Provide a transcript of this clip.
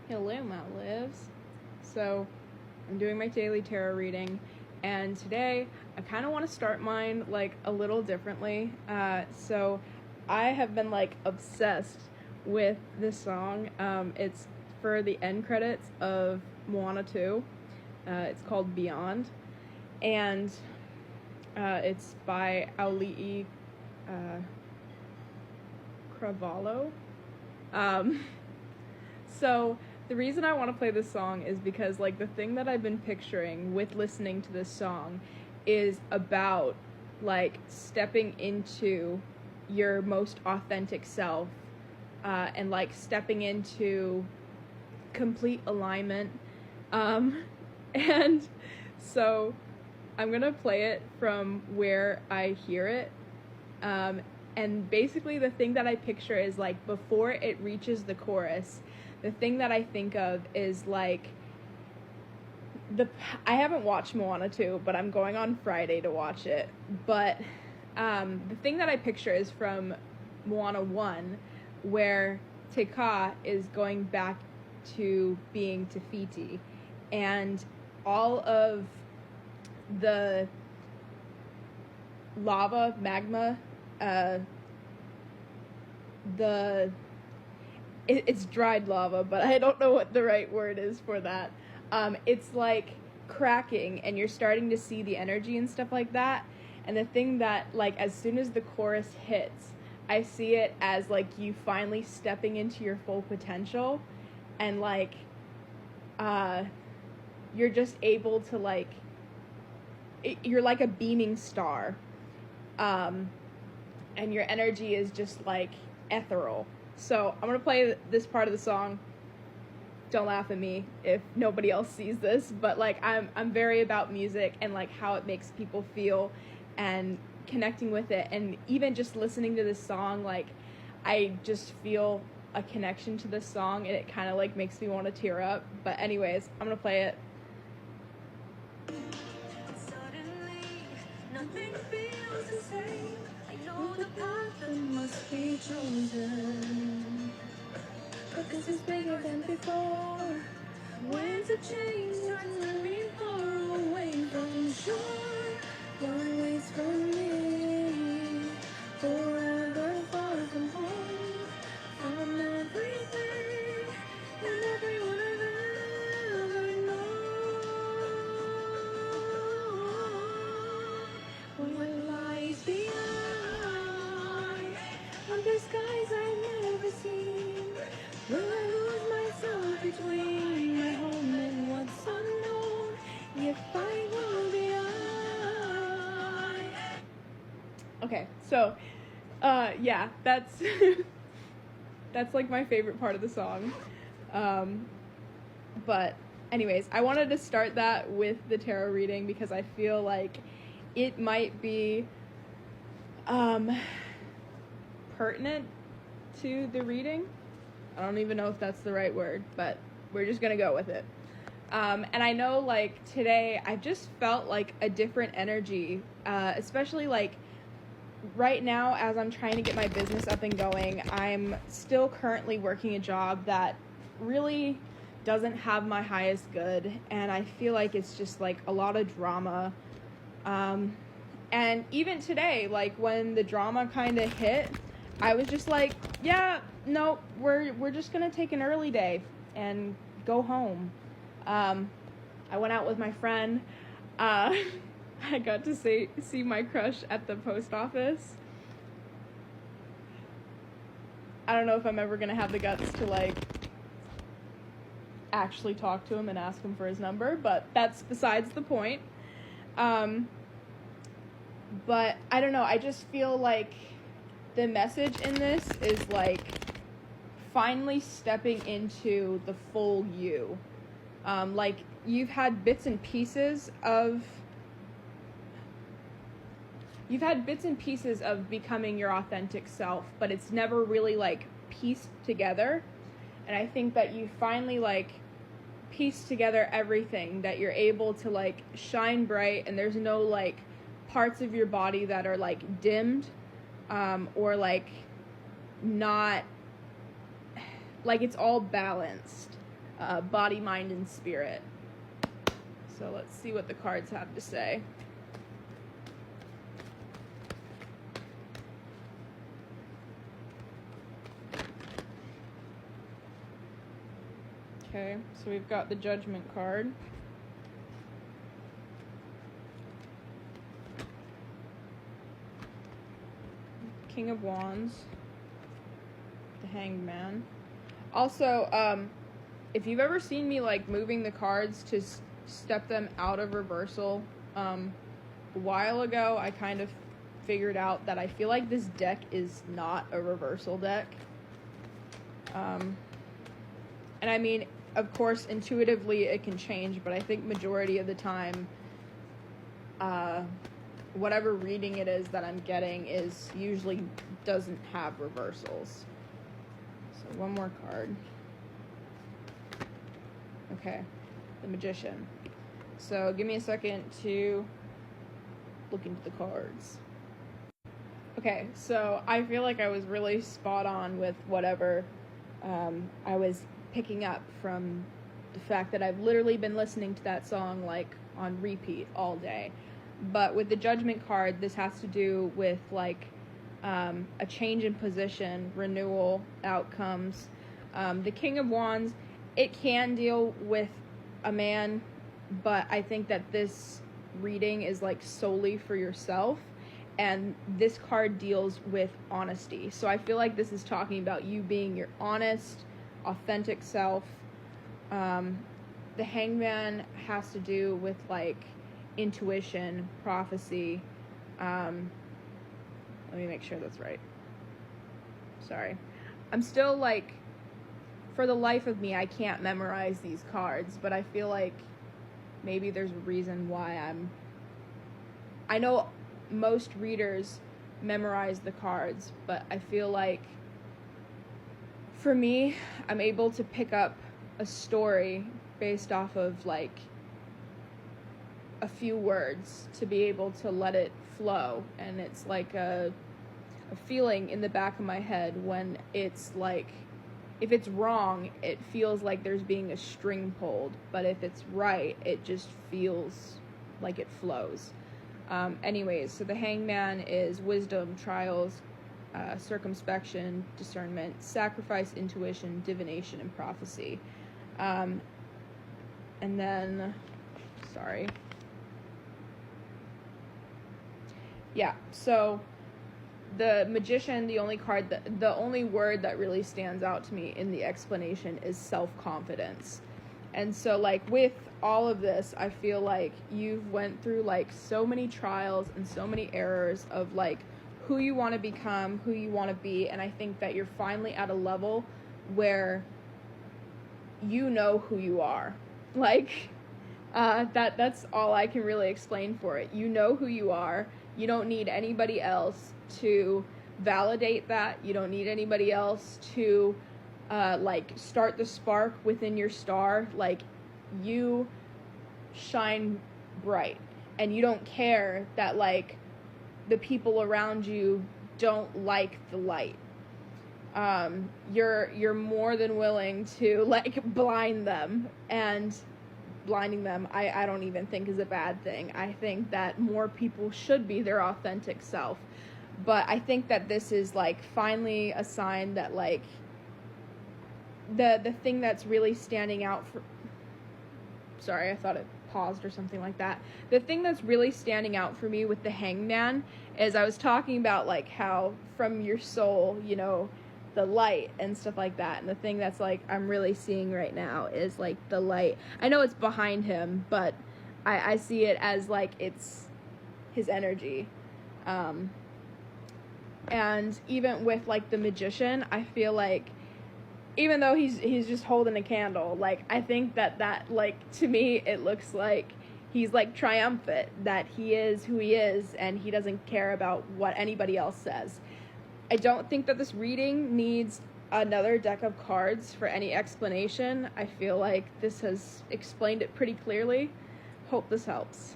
Hello, my lives. So, I'm doing my daily tarot reading, and today I kind of want to start mine like a little differently. So, I have been like obsessed with this song. It's for the end credits of Moana 2. It's called Beyond, and it's by Auli'i Cravalho. Um, so the reason I want to play this song is because like the thing that I've been picturing with listening to this song is about like stepping into your most authentic self, and like stepping into complete alignment. And so I'm gonna play it from where I hear it. And basically the thing that I picture is like before it reaches the chorus, the thing that I think of is like I haven't watched Moana 2, but I'm going on Friday to watch it. But the thing that I picture is from Moana 1, where Te Kā is going back to being Te Fiti, and all of the lava, magma, it's dried lava, but I don't know what the right word is for that. It's like cracking, and you're starting to see the energy and stuff like that. And the thing that, like, as soon as the chorus hits, I see it as like you finally stepping into your full potential, and like you're just able to like you're like a beaming star, and your energy is just like ethereal. So I'm gonna play this part of the song. Don't laugh at me if nobody else sees this, but like I'm very about music and like how it makes people feel and connecting with it. And even just listening to this song, like I just feel a connection to this song, and it kind of like makes me want to tear up. But anyways, I'm gonna play it. Suddenly, nothing feels the same. I know the path that must be chosen, but this is bigger than before. Winds of change turns me far away from shore. One waits for me, forever far from home, from everything and everyone I've ever known. What lies beyond, under skies I've never seen? Will I lose myself between my home and what's unknown? If I go beyond. Okay, so yeah, that's that's like my favorite part of the song. But anyways, I wanted to start that with the tarot reading because I feel like it might be pertinent to the reading. I don't even know if that's the right word, but we're just gonna go with it. And I know like today I just felt like a different energy, especially like right now as I'm trying to get my business up and going. I'm still currently working a job that really doesn't have my highest good, and I feel like it's just like a lot of drama. And even today, like when the drama kind of hit, I was just like, yeah, no, we're just gonna take an early day and go home. I went out with my friend. I got to see my crush at the post office. I don't know if I'm ever gonna have the guts to like actually talk to him and ask him for his number, but that's besides the point. But I don't know, I just feel like the message in this is like finally stepping into the full you. Like you've had bits and pieces of becoming your authentic self, but it's never really like pieced together. And I think that you finally like piece together everything, that you're able to like shine bright, and there's no like parts of your body that are like dimmed, or like not, like it's all balanced. body, mind, and spirit. So let's see what the cards have to say. Okay, so we've got the Judgment card. King of Wands. The Hanged Man. Also, if you've ever seen me like moving the cards to step them out of reversal, a while ago I kind of figured out that I feel like this deck is not a reversal deck. And I mean, of course, intuitively it can change, but I think majority of the time, whatever reading it is that I'm getting is usually doesn't have reversals. So one more card. Okay, the Magician. So give me a second to look into the cards. Okay, so I feel like I was really spot on with whatever I was picking up from the fact that I've literally been listening to that song like on repeat all day. But with the Judgment card, this has to do with like a change in position, renewal, outcomes. The King of Wands, it can deal with a man, but I think that this reading is like solely for yourself, and this card deals with honesty. So I feel like this is talking about you being your honest, authentic self. The Hangman has to do with like intuition, prophecy. Let me make sure that's right. Sorry. I'm still like, for the life of me, I can't memorize these cards, but I feel like maybe there's a reason why I know most readers memorize the cards, but I feel like for me, I'm able to pick up a story based off of like a few words to be able to let it flow, and it's like a feeling in the back of my head when it's like, if it's wrong, it feels like there's being a string pulled, but if it's right, it just feels like it flows. Anyways, so the Hangman is wisdom, trials, circumspection, discernment, sacrifice, intuition, divination, and prophecy. And then, sorry. Yeah, so the Magician, the only word that really stands out to me in the explanation is self-confidence. And so like with all of this, I feel like you've went through like so many trials and so many errors of like who you want to become, who you want to be, and I think that you're finally at a level where you know who you are. Like that's all I can really explain for it. You know who you are. You don't need anybody else to validate that. You don't need anybody else to like start the spark within your star. Like, you shine bright, and you don't care that like the people around you don't like the light. You're more than willing to like blind them, and blinding them I don't even think is a bad thing. I think that more people should be their authentic self. But I think that this is like finally a sign that like the thing that's really standing out for, sorry, I thought it paused or something like that. The thing that's really standing out for me with the Hangman is I was talking about like how from your soul, you know, the light and stuff like that. And the thing that's like I'm really seeing right now is like the light. I know it's behind him, but I see it as like it's his energy. And even with like the Magician, I feel like even though he's just holding a candle, like I think that like to me it looks like he's like triumphant that he is who he is and he doesn't care about what anybody else says. I don't think that this reading needs another deck of cards for any explanation. I feel like this has explained it pretty clearly. Hope this helps.